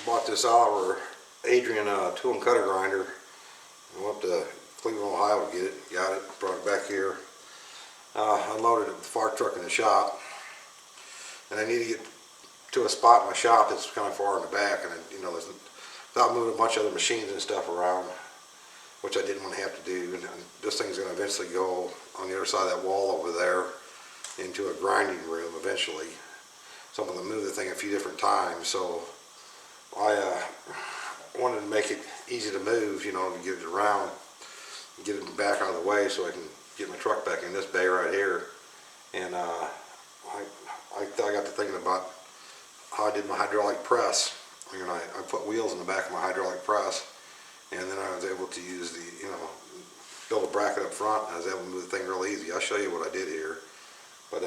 bought this Oliver Adrian tool and cutter grinder. I went up to Cleveland, Ohio to get it. Got it, brought it back here. Unloaded it with the fire truck in the shop. And I need to get to a spot in my shop that's kind of far in the back, and without moving a bunch of other machines and stuff around, which I didn't want to have to do. And this thing's going to eventually go on the other side of that wall over there into a grinding room eventually. So I'm going to move the thing a few different times. So I wanted to make it easy to move, to get it around, get it back out of the way so I can get my truck back in this bay right here. And I got to thinking about how I did my hydraulic press. I put wheels in the back of my hydraulic press, and then I was able to use build a bracket up front, and I was able to move the thing real easy. I'll show you what I did here. But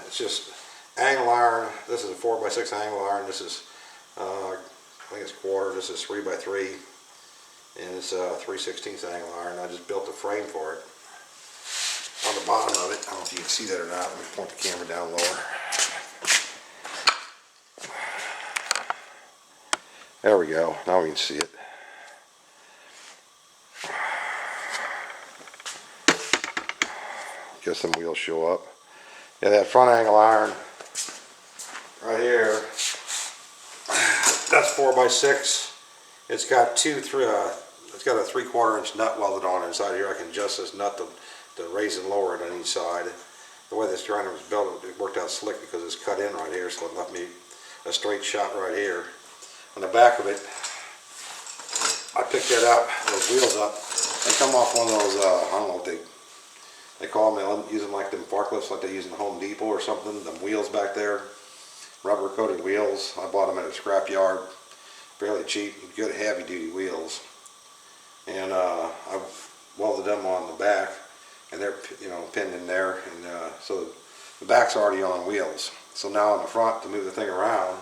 it's just angle iron. This is a 4x6 angle iron. This is, I think it's quarter. This is 3x3, and it's 3/16 angle iron. I just built a frame for it. On the bottom of it, I don't know if you can see that or not. Let me point the camera down lower. There we go. Now we can see it. Guess some wheels show up. Yeah, that front angle iron right here, that's 4x6. It's got it's got a 3/4 inch nut welded on inside here. I can adjust this nut to raise and lower it on each side. The way this grinder was built, it worked out slick because it's cut in right here, so it left me a straight shot right here. On the back of it, I picked that up, those wheels up. They come off one of those, I don't know what they call them. They use them like them forklifts like they use in the Home Depot or something. Them wheels back there, rubber coated wheels. I bought them at a scrap yard, fairly cheap, good heavy duty wheels. And I welded them on the back, and they're pinned in there, and so the back's already on wheels. So now on the front, to move the thing around,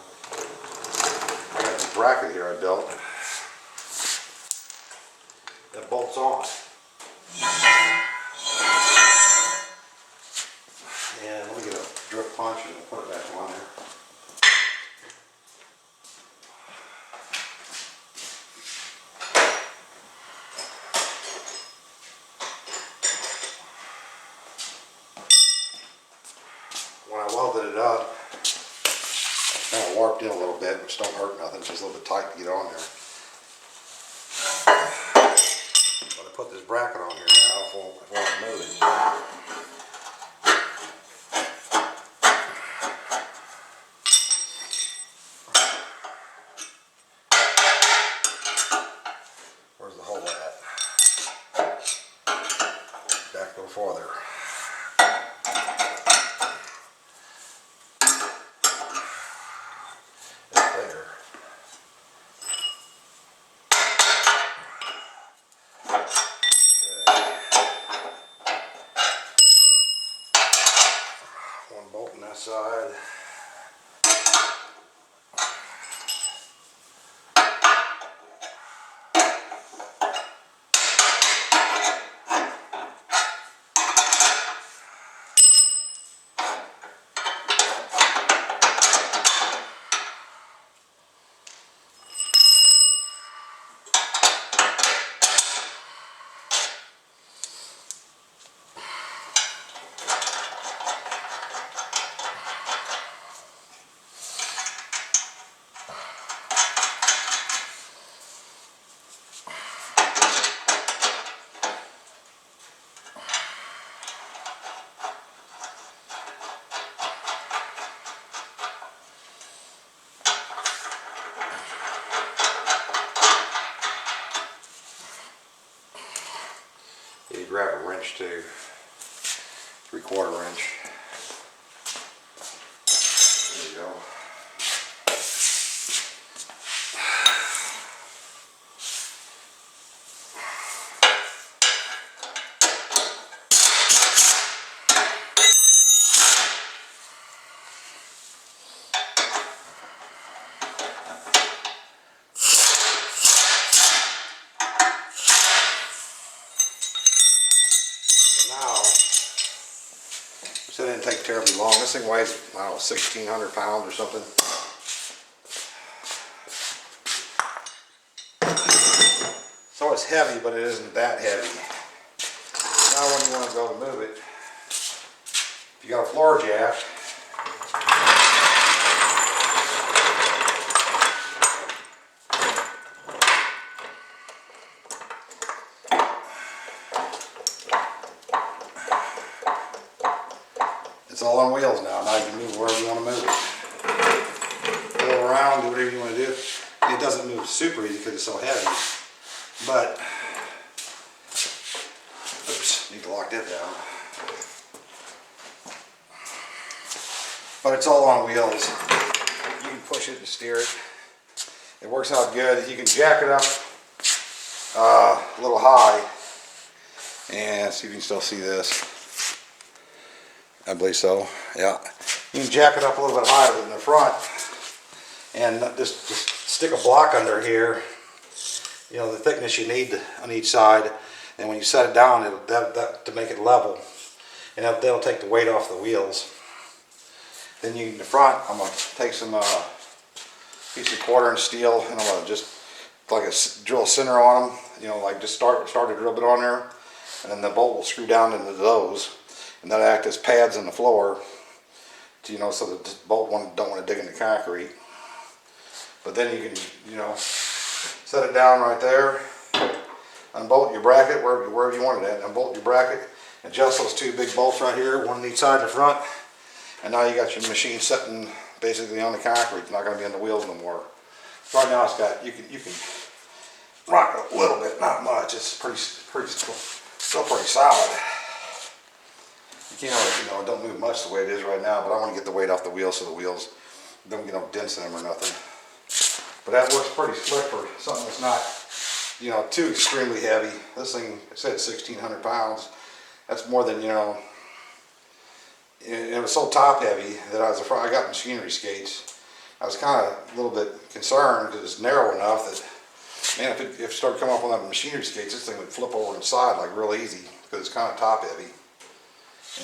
I got this bracket here I built that bolts on. And let me get a drip punch and put it back on there. When I welded it up, I kind of warped in a little bit, which don't hurt nothing. It's just a little bit tight to get on there. But I put this bracket on here now if I want to move it. Where's the hole at? Back a little farther. One bolt on that side. You grab a wrench too, 3/4 inch. There you go. So it didn't take terribly long. This thing weighs, I don't know, 1,600 pounds or something. it's heavy, but it isn't that heavy. Now when you want to go to move it, if you got a floor jack, it's all on wheels now. Now you can move wherever you want to move it. Pull around, do whatever you want to do. It doesn't move super easy because it's so heavy. But, oops, need to lock that down. But it's all on wheels. You can push it and steer it. It works out good. You can jack it up a little high. And see if you can still see this. I believe so, yeah. You can jack it up a little bit higher than the front. And just stick a block under here. You know, the thickness you need on each side. And when you set it down, to make it level. And that'll take the weight off the wheels. Then in the front, I'm going to take some piece of 1/4" steel, and I'm going to just like drill a center on them. You know, like just start to drill a bit on there, and then the bolt will screw down into those, and that'll act as pads in the floor. To, you know, so that the bolt don't want to dig into concrete. But then you can, you know, set it down right there, unbolt your bracket wherever you want it at, unbolt your bracket, adjust those 2 big bolts right here, one on each side of the front. And now you got your machine sitting basically on the concrete. It's not going to be on the wheels no more. Right now it's got, you can rock it a little bit, not much. It's still pretty solid. You can't really, you know, it don't move much the way it is right now, but I want to get the weight off the wheels so the wheels don't get no dents in them or nothing. But that works pretty slick for something that's not, you know, too extremely heavy. This thing, it said 1,600 pounds. That's more than, you know. It was so top heavy that I got machinery skates. I was kind of a little bit concerned because it's narrow enough that, man, if it started coming up on that machinery skates, this thing would flip over the side like real easy because it's kind of top heavy.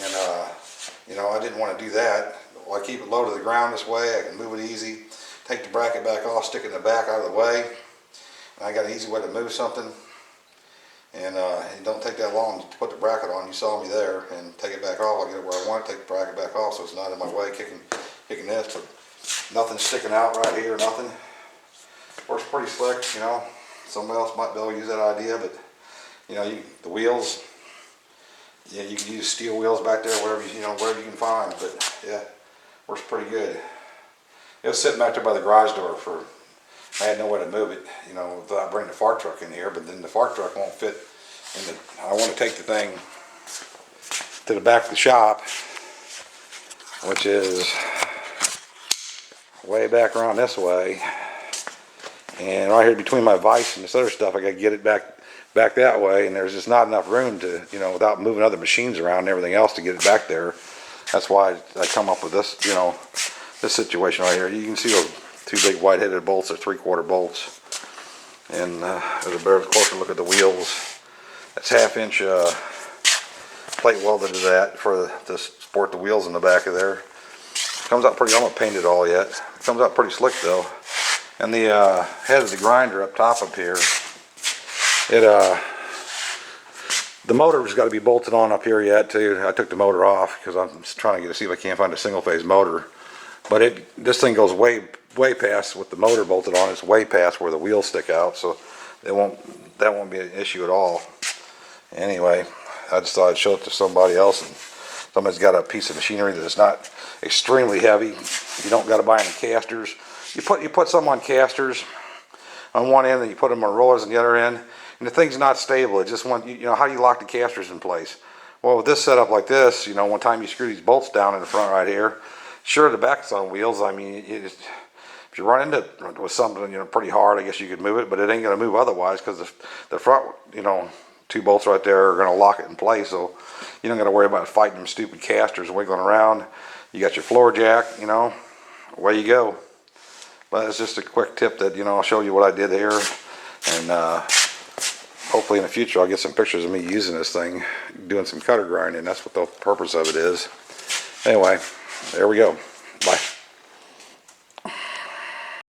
And you know, I didn't want to do that. Well, I keep it low to the ground this way. I can move it easy. Take the bracket back off, stick it in the back out of the way. And I got an easy way to move something. And it don't take that long to put the bracket on. You saw me there, and take it back off. I'll get it where I want it, take the bracket back off so it's not in my way kicking this, but nothing sticking out right here, nothing. Works pretty slick, you know. Somebody else might be able to use that idea, but you know, the wheels, yeah, you can use steel wheels back there, wherever you can find, but yeah, works pretty good. It was sitting back there by the garage door I had no way to move it, you know, without bringing the fart truck in here, but then the fart truck won't fit in the, I want to take the thing to the back of the shop, which is way back around this way, and right here between my vise and this other stuff, I got to get it back that way, and there's just not enough room to, you know, without moving other machines around and everything else to get it back there. That's why I come up with this, you know, this situation right here. You can see those 2 big white-headed bolts, or 3/4 bolts, and there's a better closer look at the wheels. That's 1/2" plate welded to that to support the wheels in the back of there. Comes out pretty, I'm not painted all yet. It comes out pretty slick though. And the head of the grinder up top up here, the motor's got to be bolted on up here yet too. I took the motor off because I'm trying to see if I can't find a single-phase motor. But this thing goes way past, with the motor bolted on, it's way past where the wheels stick out, so that won't be an issue at all. Anyway, I just thought I'd show it to somebody else, and somebody's got a piece of machinery that's not extremely heavy. You don't got to buy any casters. You put some on casters on one end, and you put them on rollers on the other end, and the thing's not stable. It just you know, how do you lock the casters in place? Well, with this setup like this, you know, one time you screw these bolts down in the front right here, sure, the back's on wheels. I mean, if you run into it with something, you know, pretty hard, I guess you could move it, but it ain't going to move otherwise, because the front, you know, 2 bolts right there are going to lock it in place, so you don't got to worry about fighting them stupid casters wiggling around. You got your floor jack, you know, away you go. But it's just a quick tip that, you know, I'll show you what I did here, and hopefully in the future I'll get some pictures of me using this thing, doing some cutter grinding. That's what the purpose of it is. Anyway, there we go. Bye.